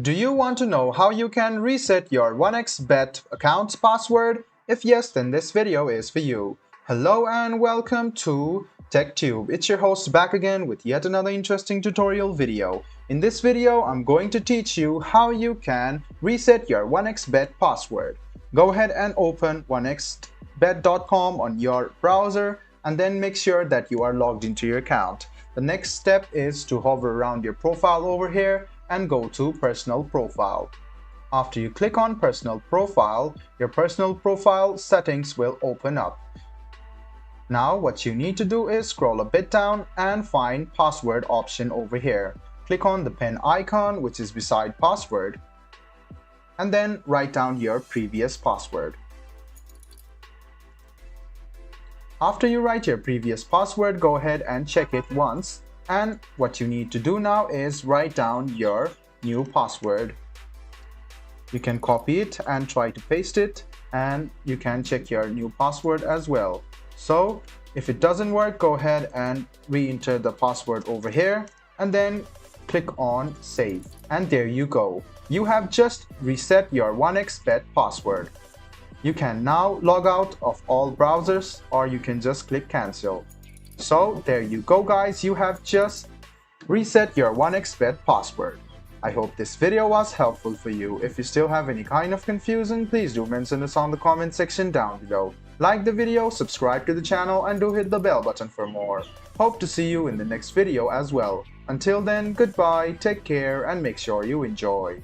Do you want to know how you can reset your 1xBet account's password? If yes, then this video is for you. Hello and welcome to TechTube. It's your host back again with yet another interesting tutorial video. In this video, I'm going to teach you how you can reset your 1xBet password. Go ahead and open 1xBet.com on your browser and then make sure that you are logged into your account. The next step is to hover around your profile over here and go to Personal Profile. After you click on Personal Profile, your Personal Profile settings will open up. Now what you need to do is scroll a bit down and find Password option over here. Click on the pen icon which is beside Password and then write down your previous password. After you write your previous password, go ahead and check it once. And what you need to do now is write down your new password. You can copy it and try to paste it, and you can check your new password as well. So if it doesn't work, go ahead and re-enter the password over here and then click on Save. And there you go. You have just reset your 1xBet password. You can now log out of all browsers, or you can just click cancel. So there you go guys, you have just reset your 1xBet password. I hope this video was helpful for you. If you still have any kind of confusion, please do mention us on the comment section down below. Like the video, subscribe to the channel and do hit the bell button for more. Hope to see you in the next video as well. Until then, goodbye, take care and make sure you enjoy.